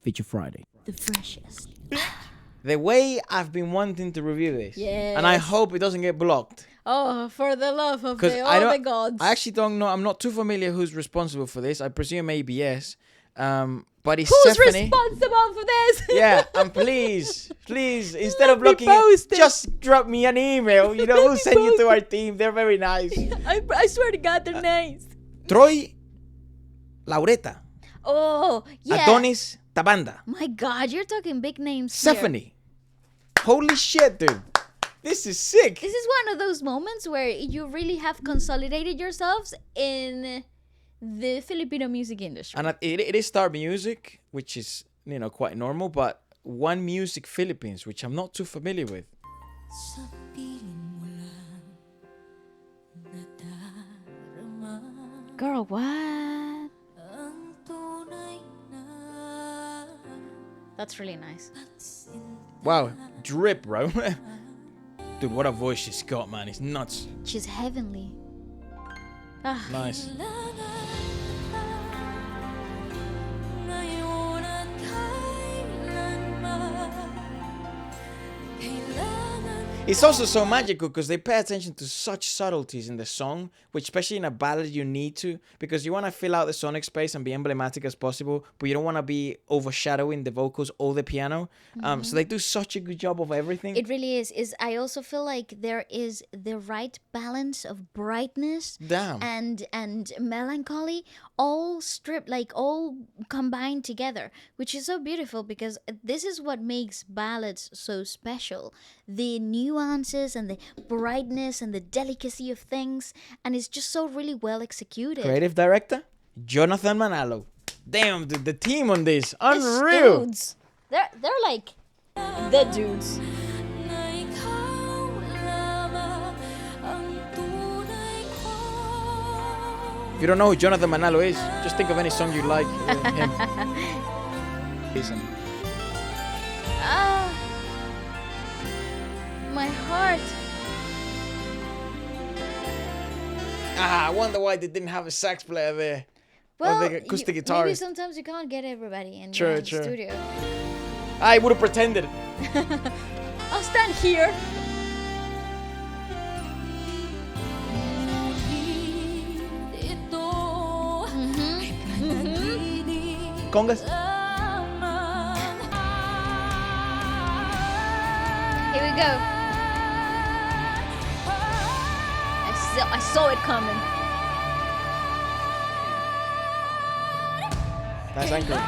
Feature Friday. The freshest. The way I've been wanting to review this. Yes. And I hope it doesn't get blocked. Oh, for the love of All the gods. I actually don't know. I'm not too familiar who's responsible for this. I presume ABS. But it's Who's Zephanie. responsible for this? Yeah, and please, instead Let of me blocking post it, it. just drop me an email. You know, we'll send you to our team. They're very nice. I swear to God, they're nice. Troy Laureta. Oh, yeah. Adonis Tabanda. My God, you're talking big names here. Zephanie. Holy shit, dude. This is sick. This is one of those moments where you really have consolidated yourselves in the Filipino music industry. And it is Star Music, which is, you know, quite normal, but One Music Philippines, which I'm not too familiar with. Girl, what? That's really nice. Wow, drip, bro. Dude, what a voice she's got, man. It's nuts. She's heavenly. Ah. Nice. It's also so magical because they pay attention to such subtleties in the song, which especially in a ballad you need to, because you want to fill out the sonic space and be emblematic as possible, but you don't want to be overshadowing the vocals or the piano. So they do such a good job of everything. It really is. I also feel like there is the right balance of brightness and melancholy, all stripped, like all combined together, which is so beautiful because this is what makes ballads so special. The nuances and the brightness and the delicacy of things, and it's just so really well executed. Creative director Jonathan Manalo. Damn, dude, the team on this, These unreal. dudes, they're like the dudes. If you don't know who Jonathan Manalo is, just think of any song you like. Him. Listen. Ah, my heart. I wonder why they didn't have a sax player there. Well, or the acoustic maybe guitarist. sometimes you can't get everybody in True, the true. studio. I would have pretended. I'll stand here. Congas. Here we go. I saw it coming. Nice anchor.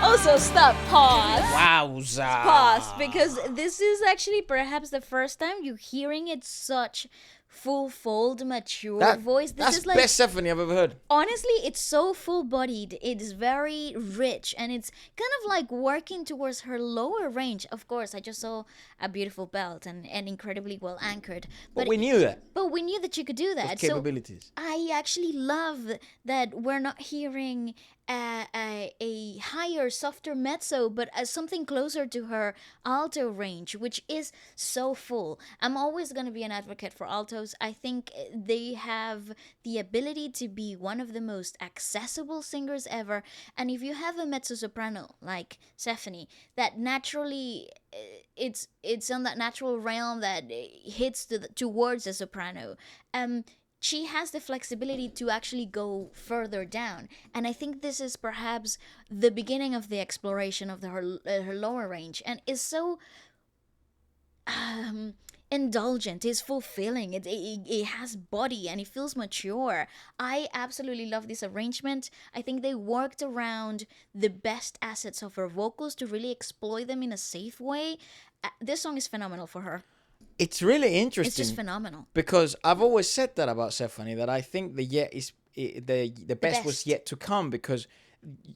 Also, stop. Pause. Wowza. Pause, because this is actually perhaps the first time you're hearing it such full-fold, mature voice. This That's is like best Zephanie I've ever heard. honestly, it's so full-bodied. It's very rich, and it's kind of like working towards her lower range. Of course, I just saw a beautiful belt and incredibly well anchored. But we knew that. But we knew that you could do that. Those capabilities. So I actually love that we're not hearing a higher, softer mezzo, but something closer to her alto range, which is so full. I'm always going to be an advocate for altos. I think they have the ability to be one of the most accessible singers ever. And if you have a mezzo-soprano like Zephanie, that naturally it's on that natural realm that hits towards the soprano. She has the flexibility to actually go further down, and I think this is perhaps the beginning of the exploration of her lower range, and is so indulgent. It's fulfilling. It has body and it feels mature. I absolutely love this arrangement. I think they worked around the best assets of her vocals to really exploit them in a safe way. This song is phenomenal for her. It's really interesting. It's just phenomenal. Because I've always said that about Zephanie, that I think the best was yet to come, because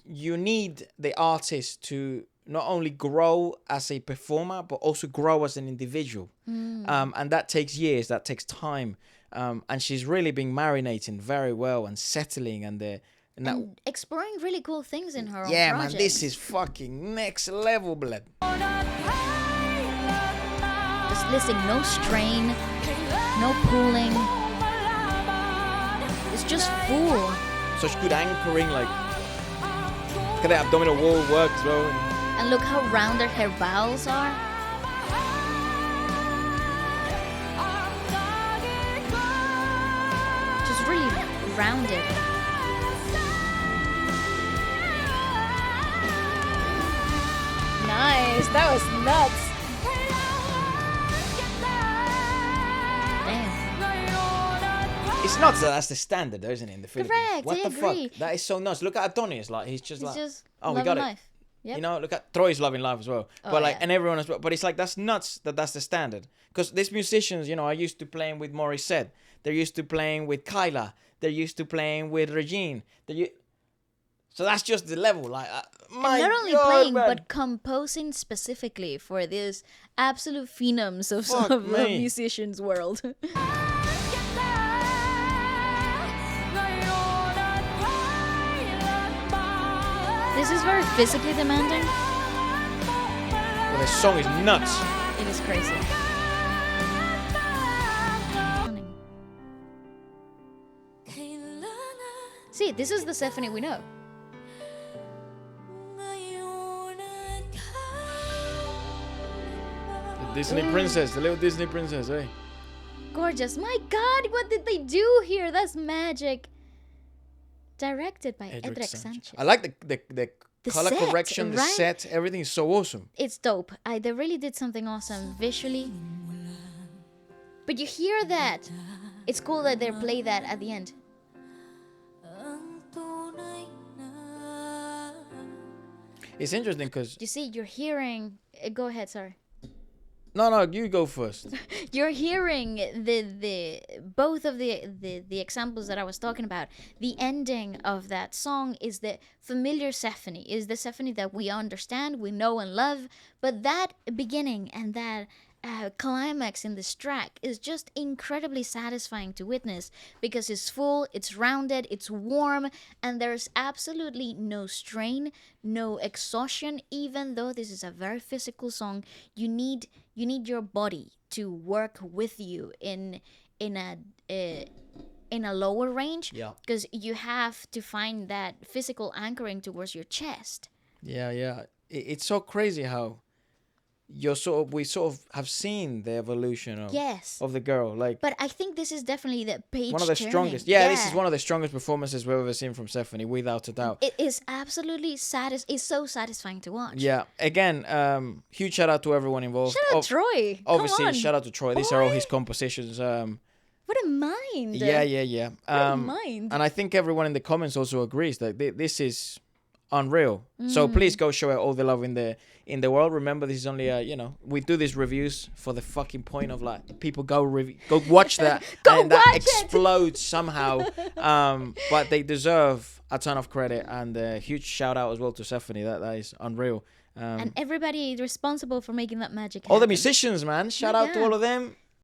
you need the artist to not only grow as a performer, but also grow as an individual. And that takes years, that takes time. And she's really been marinating very well and settling and exploring really cool things in her own yeah, projects. man, this is fucking next level, blood. Just listening, no strain, no pulling. just full. Such good anchoring, like look at the abdominal wall work as well. And look how rounded her vowels are. Just really rounded. Nice, that was nuts. Damn. It's nuts that that's the standard, though, isn't it, in the Philippines? Correct, What I the agree. fuck? That is so nuts. Look at Adonis, like he's It's like, just oh, we love got and it. life. Yep. You know, look at Troy's loving life as well. Oh, but like, yeah. and everyone as well. But it's like that's nuts that that's the standard. Because these musicians, you know, are used to playing with Morissette. They're used to playing with Kyla. They're used to playing with Regine. So that's just the level. Like, my And not only God, playing, man. but composing specifically for these absolute phenoms of Fuck of the me. musicians' world. This is very physically demanding. Well, the song is nuts. It is crazy. See, this is the Zephanie we know. The Disney princess, the little Disney princess, eh? Gorgeous. My God, what did they do here? That's magic. Directed by Edric Sanchez. I like the The color set, correction, the right? set, everything is so awesome. It's dope. They really did something awesome visually. But you hear that. It's cool that they play that at the end. It's interesting because You see, you're hearing. Go ahead, sorry. no, you go first. You're hearing the both of the examples that I was talking about. The ending of that song is the familiar Zephanie, is the Zephanie that we understand, we know and love. But that beginning and that climax in this track is just incredibly satisfying to witness because it's full, it's rounded, it's warm, and there's absolutely no strain, no exhaustion. Even though this is a very physical song, you need your body to work with you in a lower range, Yeah. because you have to find that physical anchoring towards your chest. Yeah. It's so crazy how we sort of have seen the evolution of Yes. of the girl. Like But I think this is definitely the page one of the turning. strongest. Yeah, this is one of the strongest performances we've ever seen from Zephanie, without a doubt. It is absolutely it's so satisfying to watch. Yeah. Again, huge shout out to everyone involved. Shout out Troy. Obviously, Come on. shout out to Troy. These are all Boy. his compositions. What a mind. Yeah. What a mind. And I think everyone in the comments also agrees that this is unreal. Mm. So please go show it all the love in the world. Remember, this is only we do these reviews for the fucking point of like people go watch that and that watch it. explodes somehow. But they deserve a ton of credit, and a huge shout out as well to Zephanie. That is unreal. And everybody responsible for making that magic happen. All the musicians, man. Shout out to yeah. all of them.